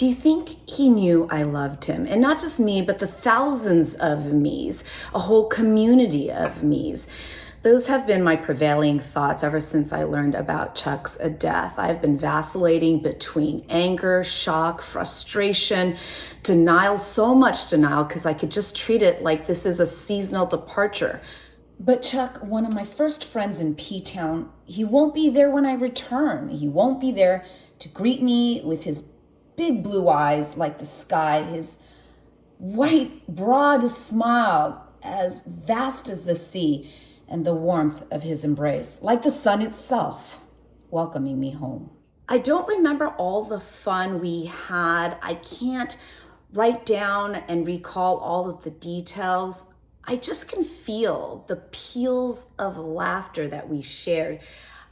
Do you think he knew I loved him? And not just me, but the thousands of me's, a whole community of me's. Those have been my prevailing thoughts ever since I learned about Chuck's death. I've been vacillating between anger, shock, frustration, denial, so much denial, because I could just treat it like this is a seasonal departure. But Chuck, one of my first friends in P-Town, he won't be there when I return. He won't be there to greet me with his big blue eyes like the sky, his white, broad smile as vast as the sea, and the warmth of his embrace, like the sun itself, welcoming me home. I don't remember all the fun we had. I can't write down and recall all of the details. I just can feel the peals of laughter that we shared.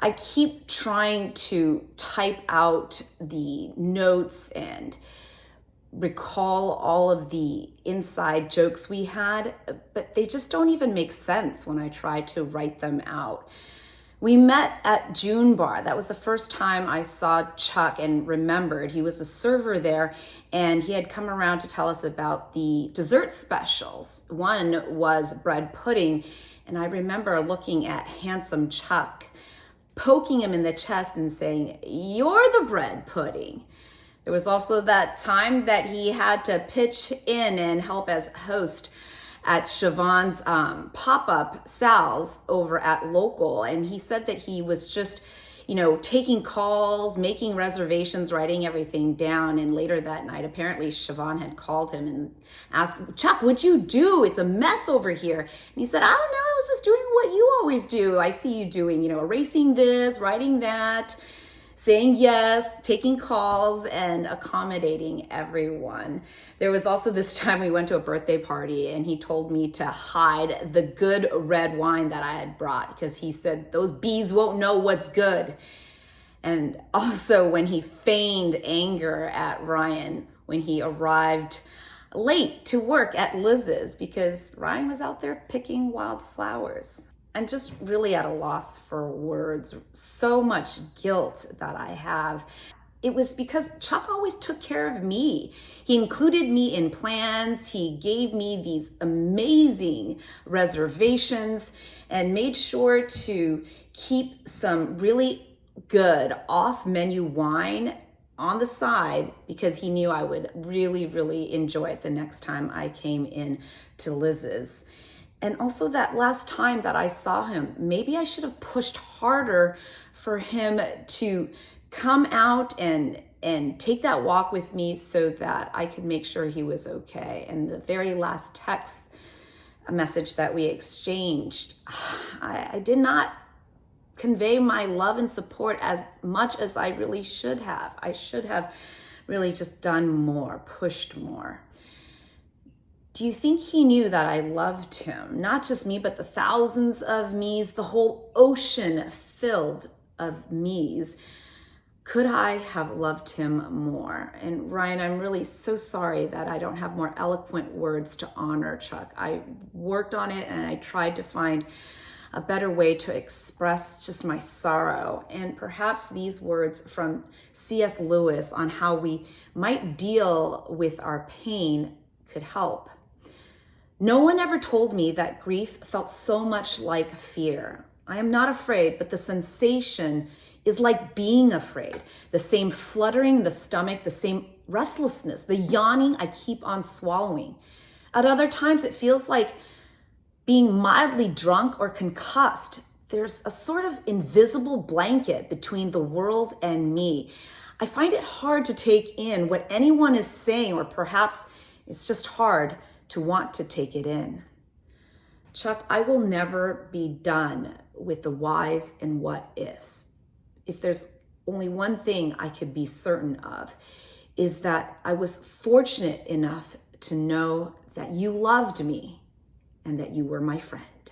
I keep trying to type out the notes and recall all of the inside jokes we had, but they just don't even make sense when I try to write them out. We met at June Bar. That was the first time I saw Chuck and remembered. He was a server there, and he had come around to tell us about the dessert specials. One was bread pudding, and I remember looking at handsome Chuck, poking him in the chest and saying, "You're the bread pudding." There was also that time that he had to pitch in and help as host at Siobhan's pop-up Sal's over at Local. And he said that he was just, taking calls, making reservations, writing everything down. And later that night, apparently Siobhan had called him and asked, "Chuck, what'd you do? It's a mess over here." And he said, "I don't know, I was just doing what you always do. I see you doing, erasing this, writing that, saying yes, taking calls, and accommodating everyone." There was also this time we went to a birthday party and he told me to hide the good red wine that I had brought because he said those bees won't know what's good. And also when he feigned anger at Ryan when he arrived late to work at Liz's because Ryan was out there picking wildflowers. I'm just really at a loss for words. So much guilt that I have. It was because Chuck always took care of me. He included me in plans. He gave me these amazing reservations and made sure to keep some really good off-menu wine on the side because he knew I would really, really enjoy it the next time I came in to Liz's. And also that last time that I saw him, maybe I should have pushed harder for him to come out and take that walk with me so that I could make sure he was okay. And the very last text message that we exchanged, I did not convey my love and support as much as I really should have. I should have really just done more, pushed more. Do you think he knew that I loved him? Not just me, but the thousands of me's, the whole ocean filled of me's. Could I have loved him more? And Ryan, I'm really so sorry that I don't have more eloquent words to honor Chuck. I worked on it and I tried to find a better way to express just my sorrow. And perhaps these words from C.S. Lewis on how we might deal with our pain could help. "No one ever told me that grief felt so much like fear. I am not afraid, but the sensation is like being afraid. The same fluttering in the stomach, the same restlessness, the yawning I keep on swallowing. At other times, it feels like being mildly drunk or concussed. There's a sort of invisible blanket between the world and me. I find it hard to take in what anyone is saying, or perhaps it's just hard to want to take it in. Chuck, I will never be done with the whys and what ifs. If there's only one thing I could be certain of, is that I was fortunate enough to know that you loved me and that you were my friend."